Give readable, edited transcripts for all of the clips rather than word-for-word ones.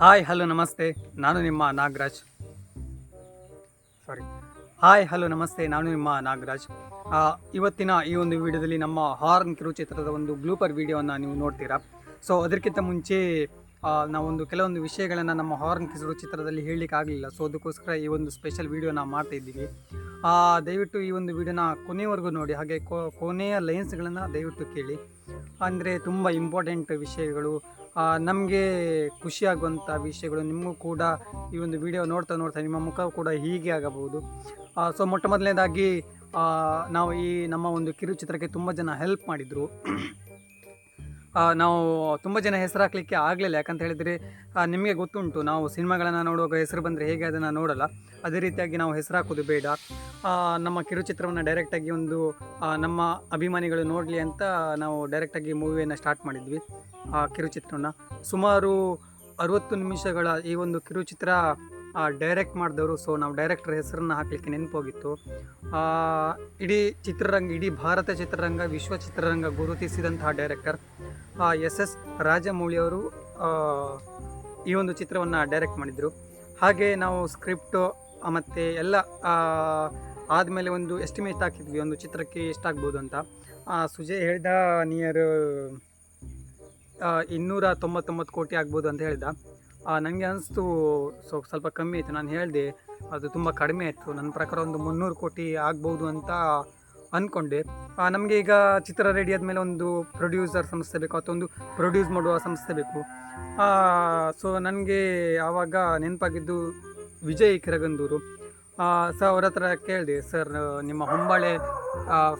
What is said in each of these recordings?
Hi hello ನಮಸ್ತೆ ನಾನು ನಿಮ್ಮ ನಾಗರಾಜ್ ಸಾರಿ ಹಾಯ್ ಹಲೋ ನಮಸ್ತೆ ನಾನು ನಿಮ್ಮ ನಾಗರಾಜ್ ಇವತ್ತಿನ ಈ ಒಂದು ವಿಡಿಯೋದಲ್ಲಿ ನಮ್ಮ ಹಾರ್ನ್ ಕಿರುಚಿತ್ರದ ಒಂದು ಬ್ಲೂಪರ್ ವಿಡಿಯೋವನ್ನು ನೀವು ನೋಡ್ತೀರಾ. ಸೊ ಅದಕ್ಕಿಂತ ಮುಂಚೆ ನಾವೊಂದು ಕೆಲವೊಂದು ವಿಷಯಗಳನ್ನು ನಮ್ಮ ಹಾರ್ನ್ ಕಿರುಚಿತ್ರದಲ್ಲಿ ಹೇಳಲಿಕ್ಕೆ ಆಗಲಿಲ್ಲ. ಸೊ ಅದಕ್ಕೋಸ್ಕರ ಈ ಒಂದು ಸ್ಪೆಷಲ್ ವಿಡಿಯೋನ ಮಾಡ್ತಾ ಇದ್ದೀವಿ. ದಯವಿಟ್ಟು ಈ ಒಂದು ವಿಡಿಯೋನ ಕೊನೆಯವರೆಗೂ ನೋಡಿ, ಹಾಗೆ ಕೊನೆಯ ಲೈನ್ಸ್ಗಳನ್ನು ದಯವಿಟ್ಟು ಕೇಳಿ. ಅಂದರೆ ತುಂಬ ಇಂಪಾರ್ಟೆಂಟ್ ವಿಷಯಗಳು, ನಮಗೆ ಖುಷಿಯಾಗುವಂಥ ವಿಷಯಗಳು. ನಿಮಗೂ ಕೂಡ ಈ ಒಂದು ವಿಡಿಯೋ ನೋಡ್ತಾ ನಿಮ್ಮ ಮುಖ ಕೂಡ ಹೀಗೆ ಆಗಬಹುದು. ಸೊ ಮೊಟ್ಟ ಮೊದಲನೇದಾಗಿ ನಾವು ಈ ನಮ್ಮ ಒಂದು ಕಿರುಚಿತ್ರಕ್ಕೆ ತುಂಬ ಜನ ಹೆಲ್ಪ್ ಮಾಡಿದರು. ನಾವು ತುಂಬ ಜನ ಹೆಸರು ಹಾಕಲಿಕ್ಕೆ ಆಗಲಿಲ್ಲ. ಯಾಕಂತ ಹೇಳಿದರೆ ನಿಮಗೆ ಗೊತ್ತುಂಟು, ನಾವು ಸಿನಿಮಾಗಳನ್ನು ನೋಡುವಾಗ ಹೆಸರು ಬಂದರೆ ಹೇಗೆ ಅದನ್ನು ನೋಡಲ್ಲ, ಅದೇ ರೀತಿಯಾಗಿ ನಾವು ಹೆಸರು ಹಾಕೋದು ಬೇಡ. ನಮ್ಮ ಕಿರುಚಿತ್ರವನ್ನು ಡೈರೆಕ್ಟಾಗಿ ಒಂದು ನಮ್ಮ ಅಭಿಮಾನಿಗಳು ನೋಡಲಿ ಅಂತ ನಾವು ಡೈರೆಕ್ಟಾಗಿ ಮೂವಿಯನ್ನು ಸ್ಟಾರ್ಟ್ ಮಾಡಿದ್ವಿ. ಕಿರುಚಿತ್ರವನ್ನು ಸುಮಾರು 60 ನಿಮಿಷಗಳ ಈ ಒಂದು ಕಿರುಚಿತ್ರ ಡೈರೆಕ್ಟ್ ಮಾಡಿದವರು. ಸೊ ನಾವು ಡೈರೆಕ್ಟರ್ ಹೆಸರನ್ನು ಹಾಕಲಿಕ್ಕೆ ನೆನಪೋಗಿತ್ತು. ಇಡೀ ಚಿತ್ರರಂಗ, ಇಡೀ ಭಾರತ ಚಿತ್ರರಂಗ, ವಿಶ್ವ ಚಿತ್ರರಂಗ ಗುರುತಿಸಿದಂತಹ ಡೈರೆಕ್ಟರ್ SS ರಾಜಮೌಳಿಯವರು ಈ ಒಂದು ಚಿತ್ರವನ್ನು ಡೈರೆಕ್ಟ್ ಮಾಡಿದರು. ಹಾಗೆ ನಾವು ಸ್ಕ್ರಿಪ್ಟು ಮತ್ತು ಎಲ್ಲ ಆದಮೇಲೆ ಒಂದು ಎಸ್ಟಿಮೇಟ್ ಹಾಕಿದ್ವಿ ಒಂದು ಚಿತ್ರಕ್ಕೆ ಎಷ್ಟಾಗ್ಬೋದು ಅಂತ. ಸುಜಯ್ ಹೇಳಿದ ನಿಯರ್ 299 ಕೋಟಿ ಆಗ್ಬೋದು ಅಂತ ಹೇಳಿದ. ನನಗೆ ಅನಿಸ್ತು ಸ್ವಲ್ಪ ಕಮ್ಮಿ ಆಯಿತು. ನಾನು ಹೇಳಿದೆ ಅದು ತುಂಬ ಕಡಿಮೆ ಆಯಿತು, ನನ್ನ ಪ್ರಕಾರ ಒಂದು 300 ಕೋಟಿ ಆಗ್ಬೋದು ಅಂತ ಅಂದ್ಕೊಂಡೆ. ನಮಗೆ ಈಗ ಚಿತ್ರ ರೆಡಿ ಆದಮೇಲೆ ಒಂದು ಪ್ರೊಡ್ಯೂಸರ್ ಸಂಸ್ಥೆ ಬೇಕು, ಅಥವಾ ಒಂದು ಪ್ರೊಡ್ಯೂಸ್ ಮಾಡುವ ಸಂಸ್ಥೆ ಬೇಕು. ಸೊ ನನಗೆ ಆವಾಗ ನೆನಪಾಗಿದ್ದು ವಿಜಯ್ ಕಿರಗಂದೂರು. ಸೊ ಅವ್ರ ಹತ್ರ ಕೇಳಿದೆ, ಸರ್ ನಿಮ್ಮ ಹೊಂಬಾಳೆ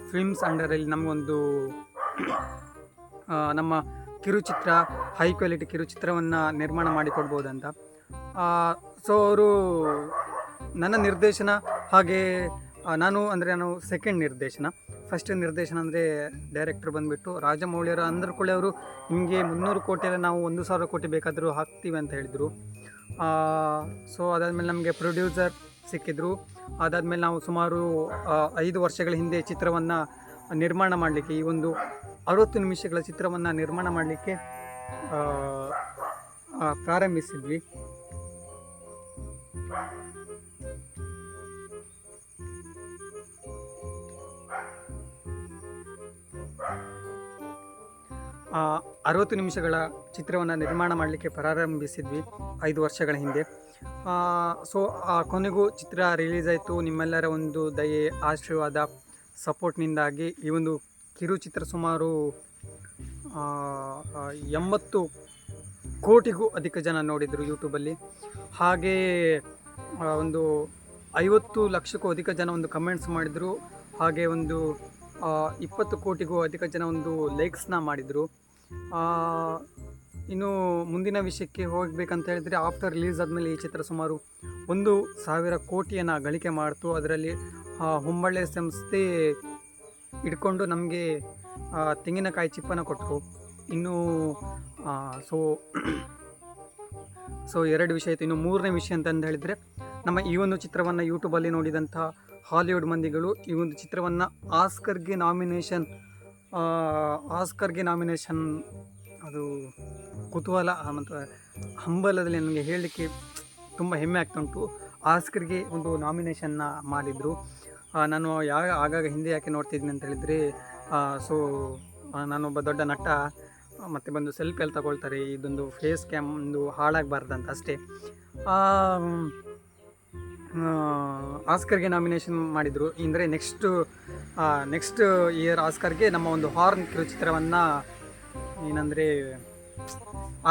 ಫಿಲ್ಮ್ಸ್ ಅಂಡರಲ್ಲಿ ನಮಗೊಂದು ನಮ್ಮ ಕಿರುಚಿತ್ರ, ಹೈ ಕ್ವಾಲಿಟಿ ಕಿರುಚಿತ್ರವನ್ನು ನಿರ್ಮಾಣ ಮಾಡಿಕೊಡ್ಬೋದಂತ. ಸೊ ಅವರು ನನ್ನ ನಿರ್ದೇಶನ, ಹಾಗೆ ನಾನು ಸೆಕೆಂಡ್ ನಿರ್ದೇಶನ. ಫಸ್ಟ್ ನಿರ್ದೇಶನ ಅಂದರೆ ಡೈರೆಕ್ಟ್ರ್ ಬಂದುಬಿಟ್ಟು ರಾಜಮೌಳಿಯವರು. ಅಂದ್ರಕೊಳ್ಳಿ ಅವರು ನಿಮಗೆ 300 ಕೋಟಿಯಲ್ಲಿ ನಾವು 1000 ಕೋಟಿ ಬೇಕಾದರೂ ಹಾಕ್ತೀವಿ ಅಂತ ಹೇಳಿದರು. ಸೊ ಅದಾದಮೇಲೆ ನಮಗೆ ಪ್ರೊಡ್ಯೂಸರ್ ಸಿಕ್ಕಿದ್ರು. ಅದಾದಮೇಲೆ ನಾವು ಸುಮಾರು 5 ವರ್ಷಗಳ ಹಿಂದೆ ಚಿತ್ರವನ್ನು ನಿರ್ಮಾಣ ಮಾಡಲಿಕ್ಕೆ, ಈ ಒಂದು 60 ನಿಮಿಷಗಳ ಚಿತ್ರವನ್ನು ನಿರ್ಮಾಣ ಮಾಡಲಿಕ್ಕೆ ಪ್ರಾರಂಭಿಸಿದ್ವಿ. ಆ 60 ನಿಮಿಷಗಳ ಚಿತ್ರವನ್ನು ನಿರ್ಮಾಣ ಮಾಡಲಿಕ್ಕೆ ಪ್ರಾರಂಭಿಸಿದ್ವಿ 5 ವರ್ಷಗಳ ಹಿಂದೆ. ಸೊ ಕೊನೆಗೂ ಚಿತ್ರ ರಿಲೀಸ್ ಆಯಿತು. ನಿಮ್ಮೆಲ್ಲರ ಒಂದು ದಯೆ, ಆಶೀರ್ವಾದ, ಸಪೋರ್ಟ್ನಿಂದಾಗಿ ಈ ಒಂದು ಕಿರುಚಿತ್ರ ಸುಮಾರು 80 ಕೋಟಿಗೂ ಅಧಿಕ ಜನ ನೋಡಿದರು ಯೂಟ್ಯೂಬಲ್ಲಿ. ಹಾಗೇ ಒಂದು 50 ಲಕ್ಷಕ್ಕೂ ಅಧಿಕ ಜನ ಒಂದು ಕಮೆಂಟ್ಸ್ ಮಾಡಿದರು. ಹಾಗೆ ಒಂದು 20 ಕೋಟಿಗೂ ಅಧಿಕ ಜನ ಒಂದು ಲೈಕ್ಸ್ನ ಮಾಡಿದರು. ಇನ್ನು ಮುಂದಿನ ವಿಷಯಕ್ಕೆ ಹೋಗಬೇಕಂತ ಹೇಳಿದರೆ, ಆಫ್ಟರ್ ರಿಲೀಸ್ ಆದಮೇಲೆ ಈ ಚಿತ್ರ ಸುಮಾರು 1,000 ಕೋಟಿಯನ್ನು ಗಳಿಕೆ ಮಾಡ್ತು. ಅದರಲ್ಲಿ ಹೊಂಬಾಳೆ ಸಂಸ್ಥೆ ಇಟ್ಕೊಂಡು ನಮಗೆ ತೆಂಗಿನಕಾಯಿ ಚಿಪ್ಪನ್ನು ಕೊಟ್ಟರು. ಇನ್ನು ಸೊ 2 ವಿಷಯ ಆಯಿತು. ಇನ್ನು 3ನೇ ವಿಷಯ ಅಂತಂದು ಹೇಳಿದರೆ, ನಮ್ಮ ಈ ಒಂದು ಚಿತ್ರವನ್ನು ಯೂಟ್ಯೂಬಲ್ಲಿ ನೋಡಿದಂಥ ಹಾಲಿವುಡ್ ಮಂದಿಗಳು ಈ ಒಂದು ಚಿತ್ರವನ್ನು ಆಸ್ಕರ್ಗೆ ನಾಮಿನೇಷನ್ ಅದು ಕುತೂಹಲ ಮತ್ತು ಹಂಬಲದಲ್ಲಿ ನನಗೆ ಹೇಳಲಿಕ್ಕೆ ತುಂಬ ಹೆಮ್ಮೆ ಆಗ್ತುಂಟು. ಆಸ್ಕರ್ಗೆ ಒಂದು ನಾಮಿನೇಷನ್ನ ಮಾಡಿದರು. ನಾನು ಆಗಾಗ ಹಿಂದೆ ಯಾಕೆ ನೋಡ್ತಿದ್ದೀನಿ ಅಂತ ಹೇಳಿದರೆ, ಸೊ ನಾನೊಬ್ಬ ದೊಡ್ಡ ನಟ, ಮತ್ತು ಬಂದು ಸೆಲ್ಫಿಯಲ್ಲಿ ತಗೊಳ್ತಾರೆ, ಇದೊಂದು ಫೇಸ್ ಕ್ಯಾಮ್ ಒಂದು ಹಾಳಾಗಬಾರ್ದಂತ ಅಷ್ಟೇ. ಆಸ್ಕರ್ಗೆ ನಾಮಿನೇಷನ್ ಮಾಡಿದರು. ಅಂದರೆ ನೆಕ್ಸ್ಟ್ ಇಯರ್ ಆಸ್ಕರ್ಗೆ ನಮ್ಮ ಒಂದು ಹಾರ್ನ್ ಕಿರುಚಿತ್ರವನ್ನು ಏನಂದರೆ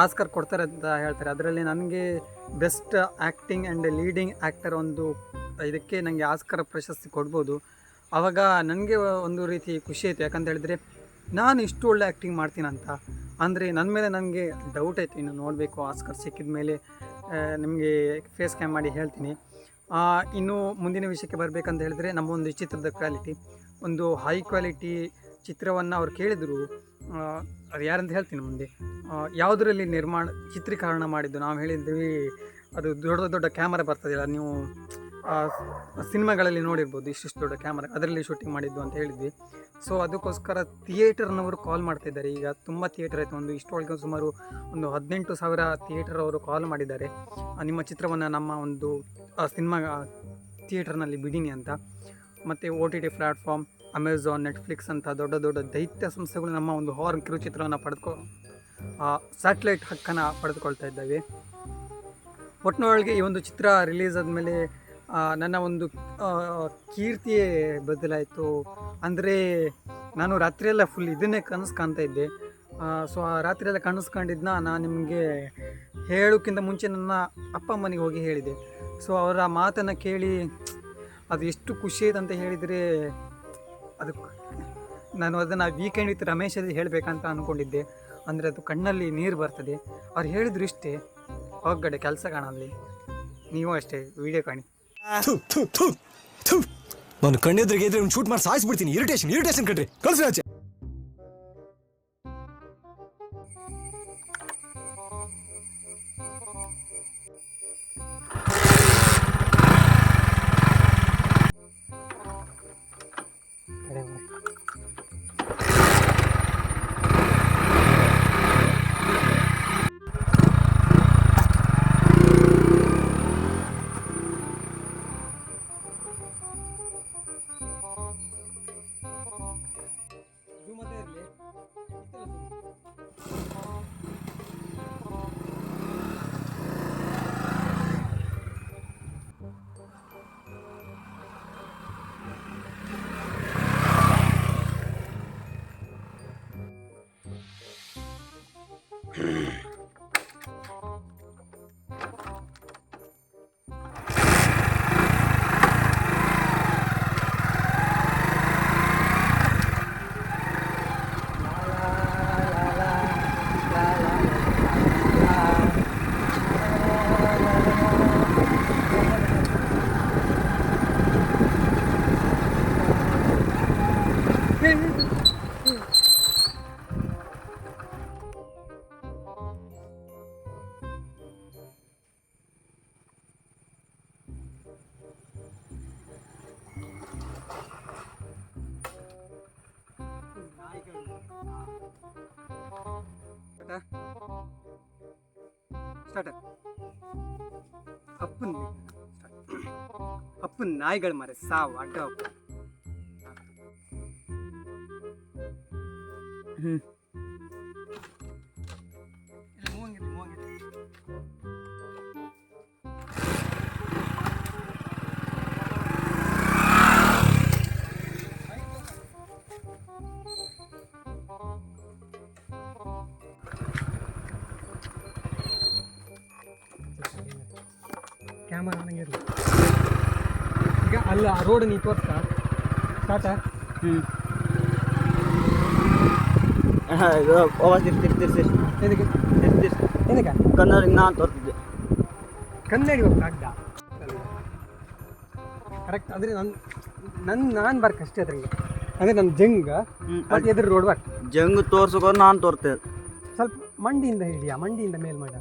ಆಸ್ಕರ್ ಕೊಡ್ತಾರೆ ಅಂತ ಹೇಳ್ತಾರೆ. ಅದರಲ್ಲಿ ನನಗೆ best acting and leading actor ಒಂದು ಇದಕ್ಕೆ ನನಗೆ ಆಸ್ಕರ್ ಪ್ರಶಸ್ತಿ ಕೊಡ್ಬೋದು. ಆವಾಗ ನನಗೆ ಒಂದು ರೀತಿ ಖುಷಿ ಆಯಿತು. ಯಾಕಂತ ಹೇಳಿದರೆ ನಾನು ಇಷ್ಟು ಒಳ್ಳೆ ಆ್ಯಕ್ಟಿಂಗ್ ಮಾಡ್ತೀನಂತ. ಅಂದರೆ ನನ್ನ ಮೇಲೆ ನನಗೆ ಡೌಟ್ ಆಯಿತು. ಇನ್ನು ನೋಡಬೇಕು, ಆಸ್ಕರ್ ಸಿಕ್ಕಿದ ಮೇಲೆ ನಿಮಗೆ ಫೇಸ್ ಕ್ಯಾಮ್ ಮಾಡಿ ಹೇಳ್ತೀನಿ. ಇನ್ನು ಮುಂದಿನ ವಿಷಯಕ್ಕೆ ಬರಬೇಕಂತ ಹೇಳಿದರೆ, ನಮ್ಮ ಒಂದು ಚಿತ್ರದ ಕ್ವಾಲಿಟಿ, ಒಂದು ಹೈ ಕ್ವಾಲಿಟಿ ಚಿತ್ರವನ್ನು ಅವ್ರು ಕೇಳಿದರು. ಅದು ಯಾರಂತ ಹೇಳ್ತೀನಿ ಮುಂದೆ. ಯಾವುದರಲ್ಲಿ ಚಿತ್ರೀಕರಣ ಮಾಡಿದ್ದು ನಾವು ಹೇಳಿದ್ವಿ, ಅದು ದೊಡ್ಡ ದೊಡ್ಡ ಕ್ಯಾಮರಾ ಬರ್ತದಲ್ಲ, ನೀವು ಸಿನಿಮಾಗಳಲ್ಲಿ ನೋಡಿರ್ಬೋದು ಇಷ್ಟಿಷ್ಟು ದೊಡ್ಡ ಕ್ಯಾಮರಾ ಅದರಲ್ಲಿ ಶೂಟಿಂಗ್ ಮಾಡಿದ್ದು ಅಂತ ಹೇಳಿದ್ವಿ. ಸೊ ಅದಕ್ಕೋಸ್ಕರ ಥಿಯೇಟರ್ನವರು ಕಾಲ್ ಮಾಡ್ತಿದ್ದಾರೆ. ಈಗ ತುಂಬ ಥಿಯೇಟರ್ ಆಯಿತು, ಒಂದು ಇಷ್ಟೊಳಗೆ ಸುಮಾರು ಒಂದು 18,000 ಥಿಯೇಟರ್ ಅವರು ಕಾಲ್ ಮಾಡಿದ್ದಾರೆ, ನಿಮ್ಮ ಚಿತ್ರವನ್ನು ನಮ್ಮ ಒಂದು ಸಿನಿಮಾ ಥಿಯೇಟರ್ನಲ್ಲಿ ಬಿಡೀನಿ ಅಂತ. ಮತ್ತು OTT ಪ್ಲ್ಯಾಟ್ಫಾರ್ಮ್, ಅಮೆಝಾನ್, ನೆಟ್ಫ್ಲಿಕ್ಸ್ ಅಂತ ದೊಡ್ಡ ದೊಡ್ಡ ದೈತ್ಯ ಸಂಸ್ಥೆಗಳು ನಮ್ಮ ಒಂದು ಹಾರರ್ ಕಿರುಚಿತ್ರವನ್ನು ಸ್ಯಾಟಲೈಟ್ ಹಕ್ಕನ್ನು ಪಡೆದುಕೊಳ್ತಾ ಇದ್ದಾವೆ. ಒಟ್ಟಿನೊಳಗೆ ಈ ಒಂದು ಚಿತ್ರ ರಿಲೀಸ್ ಆದಮೇಲೆ ನನ್ನ ಒಂದು ಕೀರ್ತಿಯೇ ಬದಲಾಯಿತು. ಅಂದರೆ ನಾನು ರಾತ್ರಿಯೆಲ್ಲ ಫುಲ್ ಇದನ್ನೇ ಕನಸು ಕಾಣ್ತಾ ಇದ್ದೆ. ಸೊ ಆ ರಾತ್ರಿಯೆಲ್ಲ ಕನಸ್ಕೊಂಡಿದ್ದನ್ನ ನಾನು ನಿಮಗೆ ಹೇಳೋಕ್ಕಿಂತ ಮುಂಚೆ ನನ್ನ ಅಪ್ಪ ಅಮ್ಮನಿಗೆ ಹೋಗಿ ಹೇಳಿದೆ. ಸೊ ಅವರ ಮಾತನ್ನು ಕೇಳಿ ಅದು ಎಷ್ಟು ಖುಷಿ ಆಯ್ತು ಅಂತ ಹೇಳಿದರೆ, ಅದು ನಾನು ಅದನ್ನು ವೀಕೆಂಡ್ ವಿತ್ ರಮೇಶಲ್ಲಿ ಹೇಳಬೇಕಂತ ಅಂದ್ಕೊಂಡಿದ್ದೆ. ಅಂದರೆ ಅದು ಕಣ್ಣಲ್ಲಿ ನೀರು ಬರ್ತದೆ. ಅವ್ರು ಹೇಳಿದ್ರು ಇಷ್ಟೇ, ಹೊರಗಡೆ ಕೆಲಸ ಕಾಣಲ್ಲಿ, ನೀವು ಅಷ್ಟೇ ವಿಡಿಯೋ ಕಾಣಿ. ನಾನು ಕಣ್ಣೆದ್ರಿಗೆ ಇದ್ರೆ ಶೂಟ್ ಮಾಡಿ ಸಾಯಿಸ್ಬಿಡ್ತೀನಿ. ಇರಿಟೇಷನ್ ಕಣ್ರಿ, ಕಳ್ಸಿ ಆಚೆ. ಅಪ್ಪನ ನಾಯಿಗಳು ಮಾರೆ ಸಾವು ಅಡ್ಡ. ಕ್ಯಾಮರಾ ನನಗಿರಲಿ. ಈಗ ಅಲ್ಲ ಆ ರೋಡ್ ನೀ ತೋರಿಸ್ತಾ ಸ್ಟಾರ್ಟ. ಇದು ತಿರ್ಸಿ ಏನಕ್ಕೆ ಏನಕ್ಕೆ ಕನ್ನಡ ನಾನು ತೋರ್ತಿದ್ದೆ. ಕನ್ನಡಿ ಹೋಗ್ತಾ ಕರೆಕ್ಟ್. ಆದರೆ ನಾನು ಬರ್ಕಷ್ಟೇ ಅದ್ರಿಗೆ. ಅಂದರೆ ನಮ್ಮ ಜಂಗ ಮತ್ತು ಎದುರು ರೋಡ್ ಬರ್ಕ ಜಂಗ್ ತೋರ್ಸೋಕೆ ನಾನು ತೋರ್ತೇನೆ. ಸ್ವಲ್ಪ ಮಂಡಿಯಿಂದ ಹಿಡಿಯಾ, ಮಂಡಿಯಿಂದ ಮೇಲ್ ಮಾಡ.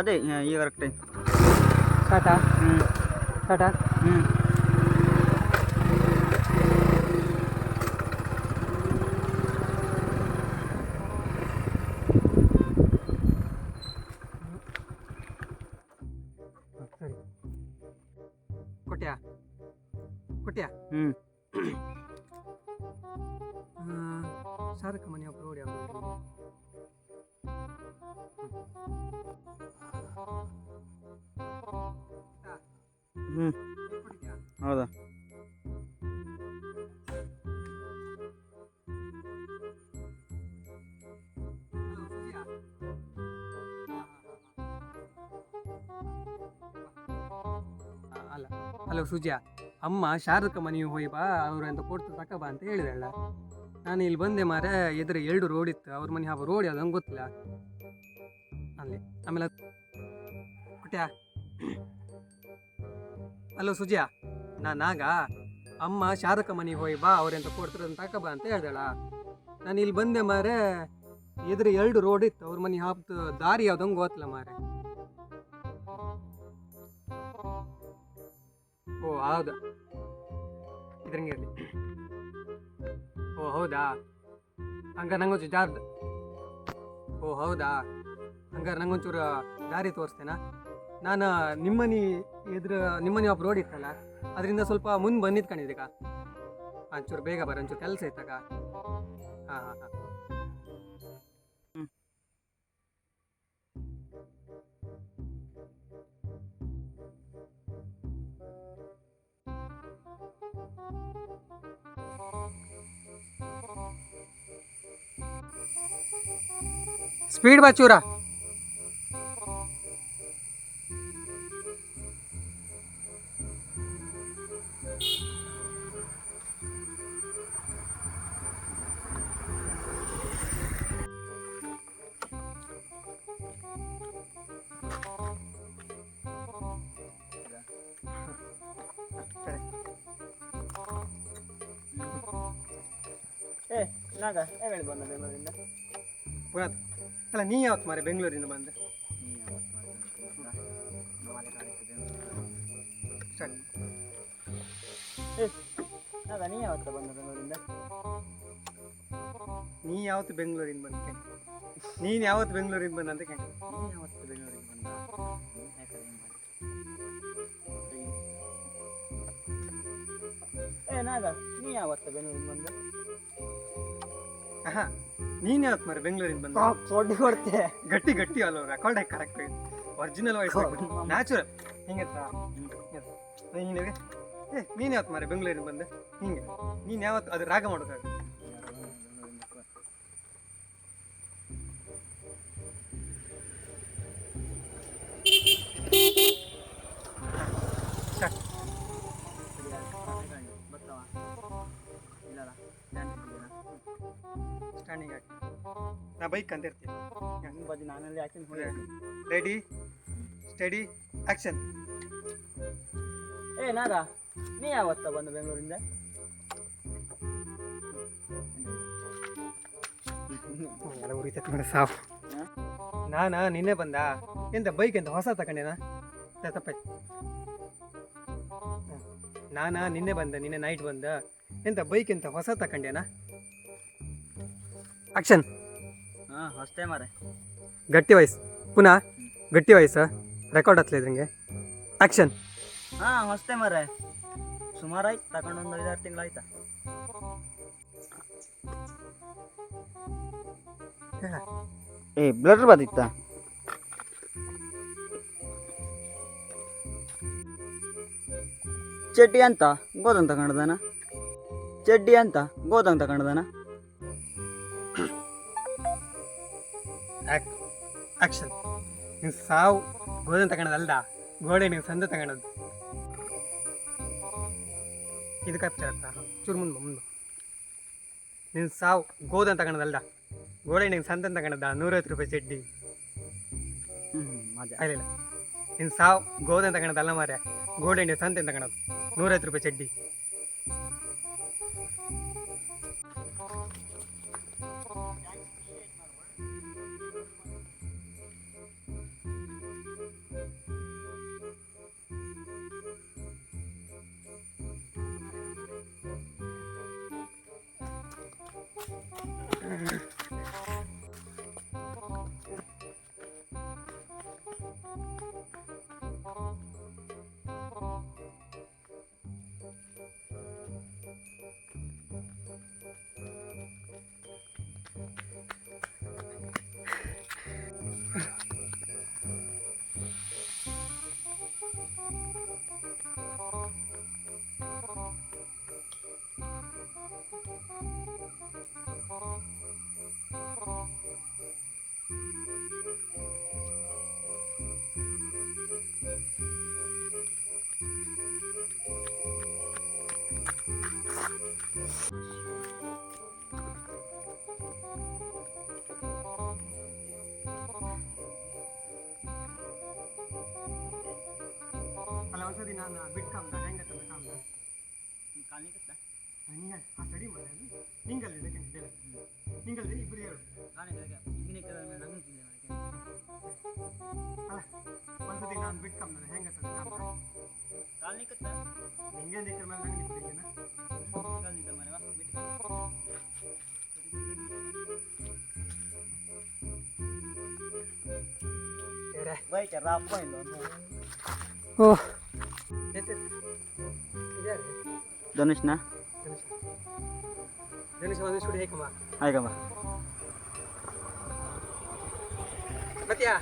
ಅದೇ ಈಗ ಕರೆಕ್ಟ್ ಸ್ಟಾರ್ಟಾ. ಸ್ಟಾರ್ಟಾ. ಸರಿ ಕೊಟ್ಯಾ ಕೊಟ್ಯಾ. ಶಾರುಖ್ ಮನೆ ಒಬ್ಬರು ರೋಡ್ ಯಾವುದು? ಹೌದಾ? ಅಲ್ಲ ಹಲೋ ಸುಜಿಯಾ, ಅಮ್ಮ ಶಾರುಖ್ ಮನೆಗೆ ಹೋಗಿ ಬಾ ಅವರು ಅಂತ ಕೊಟ್ಟು ತಕ ಬಾ ಅಂತ ಹೇಳಿದಳ. ನಾನು ಇಲ್ಲಿ ಬಂದೆ ಮಾರ, ಎದುರು 2 ರೋಡ್ ಇತ್ತು. ಅವ್ರ ಮನೆ ಹಾವ ರೋಡ್ ಯಾವ್ದು ಹಂಗೆ ಗೊತ್ತಿಲ್ಲ ಅಲ್ಲಿ. ಆಮೇಲೆ ಕೊಟ್ಯಾ. ಹಲೋ ಸುಜಿಯಾ, ನಾನಾಗ ಅಮ್ಮ ಶಾರುಖ್ ಮನೆಗೆ ಹೋಗಿ ಬಾ ಅವ್ರೆಂತ ಕೊಡ್ತಾರೆ ಅಂತ ತಕ ಬಾ ಅಂತ ಹೇಳ್ದಳ. ನಾನು ಇಲ್ಲಿ ಬಂದೆ ಮಾರೆ, ಎದುರು 2 ರೋಡ್ ಇತ್ತು. ಅವ್ರ ಮನೆ ಹಾಪ್ತು ದಾರಿ ಯಾವ್ದು ಹಂಗೆ ಗೊತ್ತಿಲ್ಲ ಮಾರೆ. ಓ ಹೌದಾ, ಇದ್ರಂಗೆ ಇರಲಿ. ಓ ಹೌದಾ, ಹಂಗಾರೆ ನಂಗೊಂಚೂರು ಜಾರ್ದು. ಓ ಹೌದಾ, ಹಂಗಾರೆ ನಂಗೊಂಚೂರು ದಾರಿ ತೋರಿಸ್ತೇನಾ? ನಾನು ನಿಮ್ಮನೆ ನಿಮ್ಮನೆ ಒಬ್ಬ ರೋಡ್ ಇತ್ತಲ್ಲ, ಅದರಿಂದ ಸ್ವಲ್ಪ ಮುಂದೆ ಬಂದಿದ್ದು ಕಣಿದೀಗ. ಒಂಚೂರು ಬೇಗ ಬರ್ರಿ, ಒಂಚೂರು ಕೆಲಸ ಇತ್ತಾಗ. ಹಾಂ ಹಾಂ ಹಾಂ. ಸ್ಪೀಡ್ ಬಾ ಚೂರ. ಏ ನಾಗ ಹೇಳಿ ಬಂದ ಬೆಂಗಳೂರಿಂದ. ಪುನಃ ಅಲ್ಲ, ನೀ ಯಾವತ್ತು ಮಾರೆ ಬೆಂಗಳೂರಿಂದ ಬಂದೆ? ಸ್ಟಾರ್ಟ್. ಏ ನಾಗ ನೀ ಯಾವತ್ತ ಬಂದ ಬೆಂಗಳೂರಿಂದ? ನೀ ಯಾವತ್ತು ಬೆಂಗಳೂರಿಂದ ಬಂದೆ? ನೀನು ಯಾವತ್ತು ಬೆಂಗಳೂರಿಂದ ಬಂದ ಅಂತ ಕೇಳಿ. ನೀ ಯಾವತ್ತ ಬೆಂಗಳೂರಿಂದ ಬಂದ? ಏ ನಾಗ ನೀ ಯಾವತ್ತ ಬೆಂಗಳೂರಿಂದ ಬಂದ? ಹಾಂ, ನೀನು ಯಾವತ್ತು ಮಾರೆ ಬೆಂಗಳೂರಿಂದ ಬಂದ? ಸೊಡ್ಡಿ ಕೊಡ್ತೆ. ಗಟ್ಟಿ ಗಟ್ಟಿ ಅಲ್ಲ, ರೆಕಾರ್ಡ್ ಆಗಿ ಕರೆಕ್ಟ್ ಆಗಿ ಒರಿಜಿನಲ್ ವಾಯ್ಸ್ ನ್ಯಾಚುರಲ್ ಹಿಂಗೆ ಹಿಂಗೆ. ನೀನು ಯಾವತ್ತು ಮಾರೆ ಬೆಂಗಳೂರಿಂದ ಬಂದೆ? ಹಿಂಗೆ ನೀನು ಯಾವತ್ತು ಅದು ರಾಗ ಮಾಡೋದಾಗ? ಸ್ಟ್ಯಾಂಡಿಂಗ್ ಹಾಕಿ ನಾ ಬೈಕ್ ಅಂತ ಇರ್ತೀನಿ. ಬದಿ ನಾನಲ್ಲಿ ಹಾಕಿನ ಹೋಗಿ. Ready, study, action. ಏ ನಾಗ ನೀ ಯಾವತ್ತ ಬಂದ ಬೆಂಗಳೂರಿಂದ? ಎಲ್ಲ ಉರಿತೈತೆ ನೋಡಿ ಸಾವು. ನಾನಾ ನಿನ್ನೆ ಬಂದ ಎಂತ ಬೈಕ್ ಎಂತ ಹೊಸ ತಗೊಂಡೇನಾ? ತಪ್ಪಾಯ್ತು. ನಾನಾ ನಿನ್ನೆ ಬಂದ, ನಿನ್ನೆ ನೈಟ್ ಬಂದ, ಎಂತ ಬೈಕ್ ಎಂತ ಹೊಸ ತಗೊಂಡೇನಾ? ಆಕ್ಷನ್. ಹಾಂ ಅಷ್ಟೇ ಮಾರೆ. ಗಟ್ಟಿ ವಾಯ್ಸ್, ಪುನಃ ಗಟ್ಟಿ ವಾಯ್ಸ್, ರೆಕಾರ್ಡ್ ಹತ್ತಲ ಇದ್ರಂಗೆ. ಆಕ್ಷನ್. ಹಾಂ ಅಷ್ಟೇ ಮಾರೆ, ಸುಮಾರು ಆಯ್ತು ತಗೊಂಡು ಒಂದು 5-6 ತಿಂಗಳು ಆಯ್ತಾ. ಏ ಬ್ಲರ್ ಬಂದಿತ್ತ? ಚಡ್ಡಿ ಅಂತ ಗೋದಂಗ್ ತಗೊಂಡದಾನ? ಚಡ್ಡಿ ಅಂತ ಗೋದಂಗ್ ತಗೊಂಡದಾನ? ಆಕ್ಷನ್. ನೀವು ಸಾವು ಗೋಧನ್ ತಗೊಳೋದಲ್ದ, ಗೋಡೆ ನೀವು ಸಂದೆ ತಗೊಳೋದು. ಇದು ಕ್ಯಾಪ್ಚರ್ ಆಗ್ತಾ ಚೂರು ಮುಂದೆ. ನೀನು ಸಾವು ಗೋಧನ್ ತಗೊಳೋದಲ್ದ, ಗೋಡೆ ನೀವು ಸಂತೆ ತಗೊಳದ 150 ರೂಪಾಯಿ ಚಡ್ಡಿ. ಇಲ್ಲ, ನೀನು ಸಾವು ಗೋಧನ್ ತಗೊಳೋದಲ್ಲ ಮಾರ್ರೆ, ಗೋಡೆ ನೀವು ಸಂತೆ ತಗೊಳೋದು 150 ರೂಪಾಯಿ ಚಡ್ಡಿ. ಅಲ್ಲ ಒಂದ್ಸತಿ ನಾನು ಬಿಟ್ಟು ಕಾಮ್ದ ಹೆಂಗೆ ಕಾಮ್ದ ಕಾಲಿಕತ್ತ ನೀನು ಆ ಸ್ಟಡಿ ಮಾಡಿ ನಿಂಗಲ್ಲಿ ಇದಕ್ಕೆ ನಿಂಗಲ್ಲಿ ಇಬ್ಬರು ಹೇಳು. ಅಲ್ಲ ಒಂದ್ಸತಿ ನಾನು ಬಿಟ್ಟು ಕಾಮ್ದ ಹೆಂಗೆ ಕಾಮ್ದ ಕಾಲಿಕತ್ತ ಬೈಕ್ ರಪ್ಪ ಇಲ್ಲ ಓ ಧನುಷ್ನ ಗಣೇಶ ಒಂದು ಸ್ಟುಡಿಯೋ ಹೇಗಮ್ಮ ಆಯ್ಕಮ್ಮ ಮತ್ತ್ಯಾ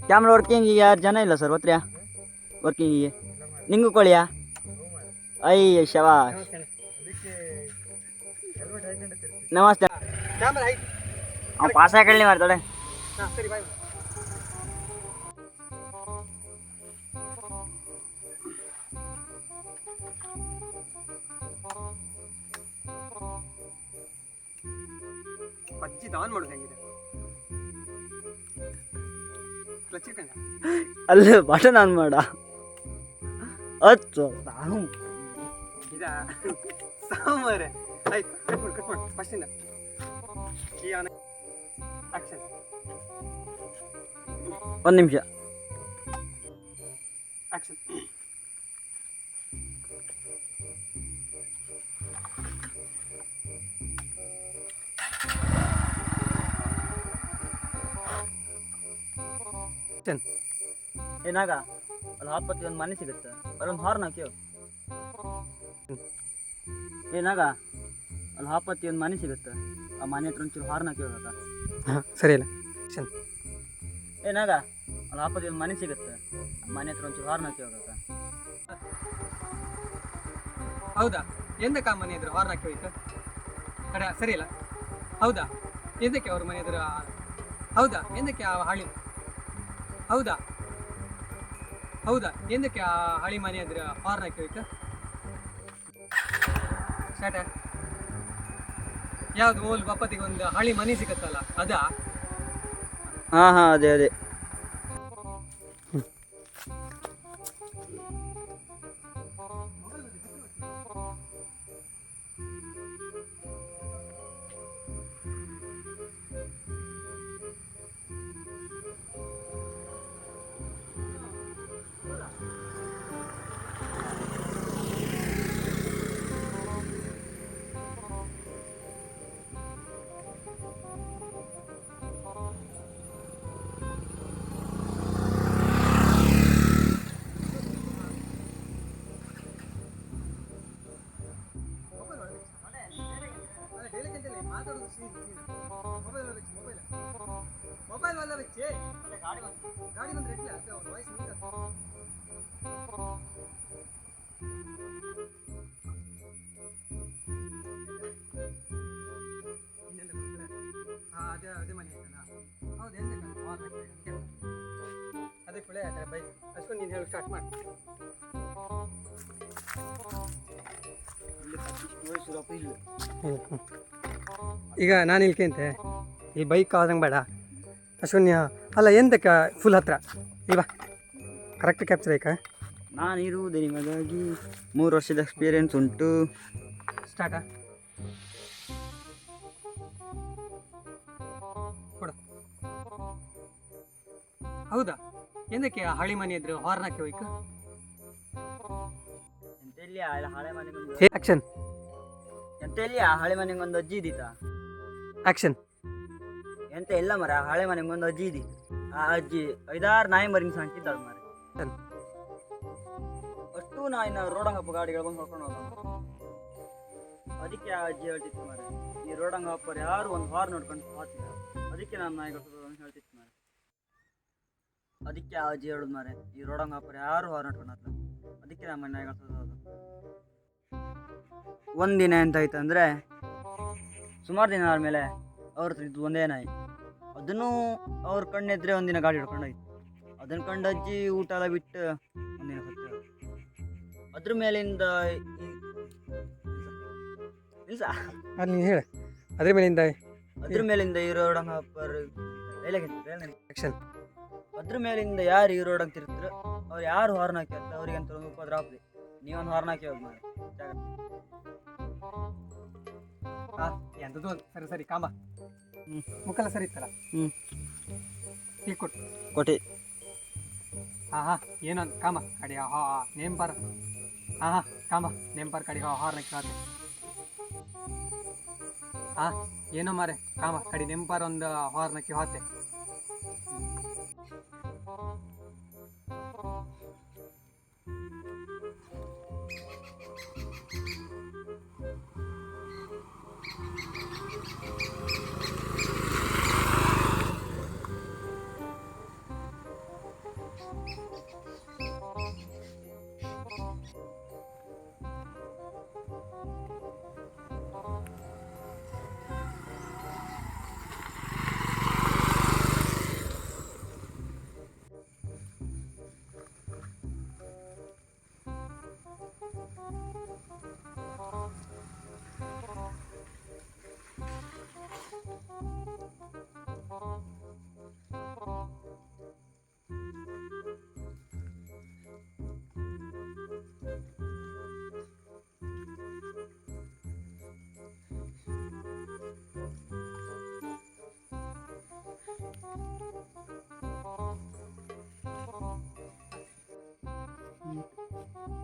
ಕ್ಯಾಮ್ರಾ ವರ್ಕಿಂಗಿಗೆ ಯಾರು ಜನ ಇಲ್ಲ ಸರ್ ಒತ್ರ್ಯಾ ವರ್ಕಿಂಗಿಗೆ ನಿಂಗೂ ಕೊಳಿಯಾ ಅಯ್ಯ ಶವಾಶ್ ನಮಸ್ತೆ ಕ್ಯಾಮ್ರಾ ಹೈಟ್ ಅವ್ನು ಪಾಸ್ ಹಾಕಿ ಮಾಡ್ತಾಳೆ ಹಾಂ ಸರಿ ಬಾಯ್ ಪಜ್ಜಿ ಆನ್ ಮಾಡೋದು ಹೆಂಗಿದೆ ಕ್ಲಚ್ ಇಟ್ಕೊಂಡ ಅಲ್ಲೇ ಬಟನ್ ಆನ್ ಮಾಡ ಹತ್ತು ನಾನು ಇದಾ ಸಾಂಬಾರೆ ಆಯ್ತು ಕಟ್ ಮಾಡು ಫಸ್ಟಿಂದ ಕೀ ಆನ್ ಆಕ್ಷನ್ ಒಂದು ನಿಮಿಷ ಆಕ್ಷನ್ ಏನಾಗ ಅಲ್ಲಿ ಹಾಪತ್ತಿ ಒಂದು ಮನೆ ಸಿಗುತ್ತೆ ಅಲ್ಲೊಂದು ಹಾರ್ನ್ ಹಾಕ್ಯೋ ಏನಾಗ ಅಲ್ಲಿ ಹಾಪತ್ತಿ ಒಂದು ಮನೆ ಸಿಗುತ್ತೆ ಆ ಮನೆ ಹತ್ರ ಒಂಚೂರು ಹಾರ್ನ್ ಹಾಕಿ ಹೋಗಾಕ ಹಾಂ ಸರಿ ಇಲ್ಲ ಆಕ್ಷನ್ ಏನಾಗ ಅಲ್ಲಿ ಹಾಪತ್ತಿ ಒಂದು ಮನೆ ಸಿಗುತ್ತೆ ಆ ಮನೆ ಹತ್ರ ಒಂಚೂರು ಹಾರ್ನ್ ಹಾಕಿ ಹೋಗಾಕ ಹೌದಾ ಎಂದಕ್ಕೆ ಆ ಮನೆ ಎದುರು ಹಾರ್ನ್ ಹಾಕಿ ಹೋಯ್ತು ಅಡ ಸರಿ ಇಲ್ಲ ಹೌದಾ ಎಂದಕ್ಕೆ ಅವ್ರ ಮನೆ ಎದುರು ಹೌದಾ ಎಂದಕ್ಕೆ ಆ ಹಳಿ ಹೌದಾ ಹೌದಾ ಎಂದಕ್ಕೆ ಆ ಹಳಿ ಮನೆ ಎದುರು ಹಾರ್ನ್ ಹಾಕಿ ಹೋಯ್ತು ಸ್ಟಾರ್ಟ ಯಾವ್ದು ಮೂಲ ಬಪ್ಪತ್ತಿಗೆ ಒಂದು ಹಳಿ ಮನೆ ಸಿಗುತ್ತಲ್ಲ ಅದಾ ಹಾಂ ಹಾಂ ಅದೇ ಅದೇ ಮೊಬೈಲ್ ವಲ್ಲ ಬೆಚ್ಚಿ ಗಾಡಿ ಬಂದ್ರೆ ಇಟ್ಲ ವಾಯ್ಸ್ ಅದೇ ಅದೇ ಮನೆ ಹೌದು ಎಂತ ಅದೇ ಕುಳೆ ಬೈಕ್ ಅಷ್ಟೊಂದು ನೀನು ಹೇಳಿ ಸ್ಟಾರ್ಟ್ ಮಾಡಿ ಈಗ ನಾನು ಇಲ್ಕಂತೆ ಈ ಬೈಕ್ ಆದಂಗೆ ಬೇಡ ಅಶ್ವನ್ಯ ಅಲ್ಲ ಎಂತಕ್ಕೆ ಫುಲ್ ಹತ್ರ ಇಲ್ವಾ ಕರೆಕ್ಟ್ ಕ್ಯಾಪ್ಚರ್ ಆಯ್ಕ ನಾನು ಇರುವುದೇ ನಿಮಗಾಗಿ 3 ವರ್ಷದ ಎಕ್ಸ್ಪೀರಿಯನ್ಸ್ ಉಂಟು ಸ್ಟಾರ್ಟಾ ಕೊಡು ಹೌದಾ ಎಂದಕ್ಕೆ ಆ ಹಳಿ ಮನೆ ಇದ್ರು ಹಾರ್ನ್ ಹಾಕಿ ಹೋಯ್ಕ ಎಂತೆಲ್ಲಿ ಹಳೆ ಮನೆಗೊಂದು ಆಕ್ಷನ್ ಎಂತ ಎಲ್ಲಿ ಹಳೆ ಮನೆಗೊಂದು ಅಜ್ಜಿ ಇದ್ದಿತ್ತ ಆಕ್ಷನ್ ಎಂತ ಇಲ್ಲ ಮರ ಹಳೆ ಮನೆಗೊಂದು ಅಜ್ಜಿ ಇದ್ದಿತ್ತು ಆ ಅಜ್ಜಿ 5-6 ನಾಯಿ ಮರಿನ ಸಾಕಿದ್ದಾಳು ಮರ ಅಷ್ಟು ನಾಯಿನ ರೋಡಂಗಪ್ಪ ಗಾಡಿಗಳು ಬಂದು ಹೊಡ್ಕೊಂಡು ಹೋದ ಅದಕ್ಕೆ ಆ ಅಜ್ಜಿ ಹೇಳ್ತಿತ್ತು ಮರ ಈ ರೋಡಂಗ ಅಪ್ಪರು ಯಾರು ಒಂದು ಹಾರ್ ನೋಡ್ಕೊಂಡು ಹೋಗ್ತಿಲ್ಲ ಅದಕ್ಕೆ ನಾನು ನಾಯಿಗಳು ಅಂತ ಹೇಳ್ತಿತ್ತು ಮರ ಅದಕ್ಕೆ ಆ ಅಜ್ಜಿ ಹೇಳುದು ಮಾರೆ ಈ ರೋಡಂಗ ಅಪ್ಪರು ಯಾರು ಹಾರ್ ನೋಡ್ಕೊಂಡು ಹೋಗ್ತಿಲ್ಲ ಅದಕ್ಕೆ ನಮ್ಮ ನಾಯಿಗಳು ಹೋದು ಒಂದಿನ ಎಂತಾಯ್ತು ಅಂದರೆ ಸುಮಾರು ದಿನ ಆದಮೇಲೆ ಅವ್ರ ಹತ್ರ ಇದ್ದು ಒಂದೇ ನಾಯಿ ಅದನ್ನು ಅವ್ರ ಕಣ್ಣೆದ್ರೆ ಒಂದಿನ ಗಾಡಿ ಹಿಡ್ಕೊಂಡೋಯ್ತು ಅದನ್ನು ಕಂಡು ಅಜ್ಜಿ ಊಟ ಎಲ್ಲ ಬಿಟ್ಟು ಒಂದಿನ ಸತ್ತು ಅದ್ರ ಮೇಲಿಂದ ಇಲ್ಸ ಅದು ನೀನು ಹೇಳ ಅದ್ರ ಮೇಲಿಂದ ಅದ್ರ ಮೇಲಿಂದ ಈ ರೋಡಂಗ ಅಪ್ಪರು ಆಕ್ಷನ್ ಅದ್ರ ಮೇಲಿಂದ ಯಾರು ಈ ರೋಡಂಗೆ ತಿರ್ತಾರೆ ಅವ್ರು ಯಾರು ಹಾರ್ನ್ ಹಾಕಿ ಅಂತ ಅವ್ರಿಗೆ ಅಂತ ಒಂದು ಉಪದ್ರ ಹಾಕ್ಲಿ ನೀವೊಂದು ಹಾರ್ನ್ ಹಾಕಿ ಹೋಗಿ ಮಾಡಿ ಎಂಥದ್ದು ಸರಿ ಸರಿ ಕಾಂಬ ಮುಕ್ಕಲ್ಲ ಸರಿ ಇತ್ತಲ್ಲ ಈಗ ಕೊಟ್ಟು ಕೊಟ್ಟಿ ಹಾಂ ಹಾಂ ಏನೊಂದು ಕಾಮ ಕಡೆ ಹಾ ನೇಮ್ ಬಾರ ಹಾಂ ಕಾಮ ನೆಂಪರ್ ಕಡೆಗೆ ಹಾರ್ನಕ್ಕೆ ಹಾತೆ ಹಾಂ ಏನೋ ಮಾರೆ ಕಾಮ ಕಡೆ ನೆಂಪರ್ ಒಂದು ಹಾರ್ನಕ್ಕೆ ಹಾತೆ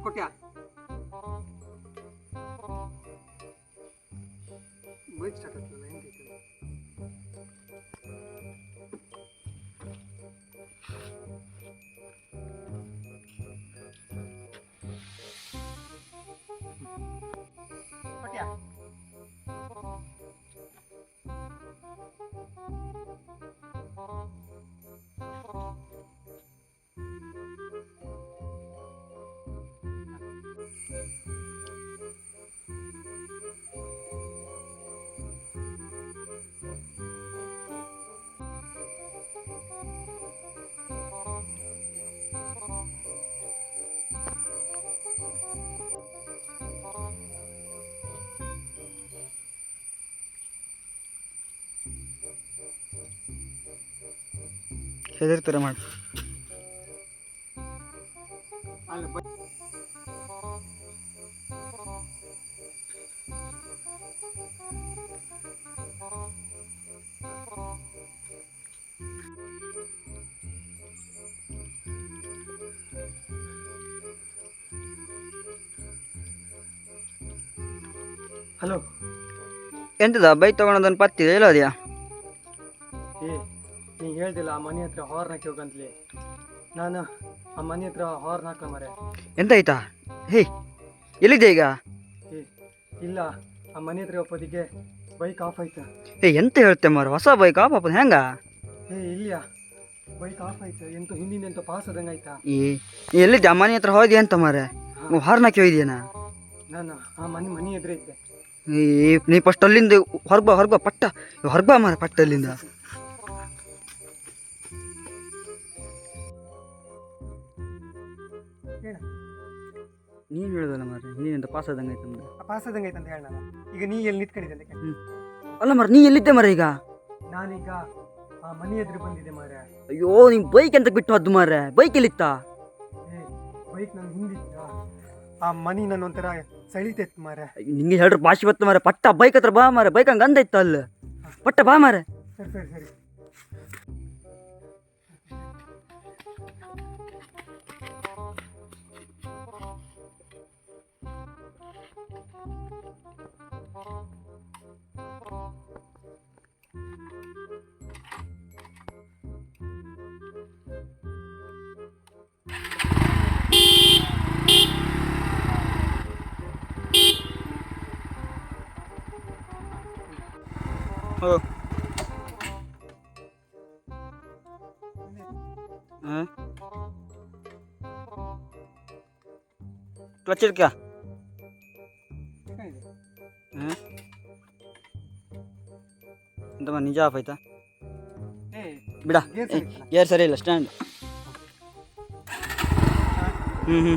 ಕೊಟ್ಯಾ ಬೈಕ್ ಸ್ಟಾರ್ಟ್ ಆಗ್ತಲ್ಲ ಹೆಂಗೈತೆ ಕೊಟ್ಯಾ ಹೆದರ್ತಾರೆ ಮಾಡಿ ಅಲ್ಲ ಹಲೋ ಎಂತದ ಬೈಕ್ ತಗೊಳೋದನ್ನು ಪತ್ತಿದೆ ಹೇಳೋದ್ಯಾ ಏ ನೀ ಹೇಳ್ದಿಲ್ಲ ಆ ಮನೆ ಹತ್ರ ಹಾರ್ನ್ ಹಾಕಿ ಹೋಗಂತಲಿ ನಾನು ಆ ಮನೆ ಹತ್ರ ಹಾರ್ನ್ ಹಾಕ ಮರೆ ಎಂತಾಯ್ತಾ ಹೇ ಎಲ್ಲಿದೆ ಈಗ ಏ ಇಲ್ಲ ಆ ಮನೆ ಹತ್ರ ಒಪ್ಪೋದಿಗೆ ಬೈಕ್ ಆಫ್ ಆಯ್ತಾ ಏ ಎಂತ ಹೇಳ್ತೆ ಮಾರು ಹೊಸ ಬೈಕಾ ಪಾಪ ಹೆಂಗ ಏ ಇಲ್ಲಿಯಾ ಬೈಕ್ ಆಫ್ ಆಯ್ತು ಎಂತೂ ಹಿಂದಿನ ಎಂತೂ ಪಾಸ್ ಆದಂಗೆ ಆಯ್ತಾ ನೀ ಎಲ್ಲಿದ್ದೆ ಆ ಮನೆ ಹತ್ರ ಹೋದ್ಯಾ ಅಂತ ಮಾರೆ ನೀವು ಹಾರ್ನಾಕಿ ಹೋಯ್ದೇನ ನಾನು ಆ ಮನೆ ಎದುರೇ ಇದ್ದೆ ನೀ ಫಸ್ಟ್ ಅಲ್ಲಿಂದ ಹೊರಬ ಪಟ್ಟ ಹೊರಬ ಮಾರ ಪಟ್ಟ ಅಲ್ಲಿಂದ ನೀನು ಹೇಳೋದಲ್ಲ ಮಾರೆ ನೀನೆಂತ ಪಾಸ್ ಆದಂಗೆ ಆಯ್ತು ನಮ್ದು ಪಾಸ್ ಆದಂಗೆ ಆಯ್ತು ಅಂತ ಹೇಳ ಈಗ ನೀ ಎಲ್ಲಿ ನಿಂತ್ಕೊಂಡಿದ್ದೆ ಅಂತ ಕೇಳಿ ಅಲ್ಲ ಮಾರ ನೀ ಎಲ್ಲಿದ್ದೆ ಮಾರ ಈಗ ನಾನೀಗ ಆ ಮನೆ ಎದುರು ಬಂದಿದ್ದೆ ಮಾರೆ ಅಯ್ಯೋ ನಿಮ್ ಬೈಕ್ ಎಂತ ಬಿಟ್ಟು ಹೋದ್ದು ಮಾರೆ ಬೈಕ್ ಎಲ್ಲಿತ್ತಾ ಏ ಬೈಕ್ ನನ್ನ ಹಿಂದಿತ್ತ ಆ ಮನಿ ನನ್ನ ಒಂಥರ ಸೆಳಿತೈತ್ ಮಾರೆ ನಿಂಗೆ ಹೇಳ್ರಿ ಭಾಷೆ ಬತ್ತು ಮಾರೆ ಪಟ್ಟ ಬೈಕ್ ಹತ್ರ ಬಾ ಮಾರೆ ಬೈಕ್ ಹಂಗೆ ಅಂದೈತ ಅಲ್ಲ ಪಟ್ಟ ಬಾ ಮಾರೆ ಸರಿ ಸರಿ ಸರಿ ಕ್ಲಚ್ ಹಿಡ್ಕ ಎಂತಮ್ಮ ನಿಜ ಆಫ್ ಆಯ್ತಾ ಬಿಡ ಗೇರ್ ಸರಿ ಇತ್ತಲ್ಲ? ಏರ್ ಸರಿ ಇಲ್ಲ ಸ್ಟ್ಯಾಂಡ್ ಹ್ಞೂ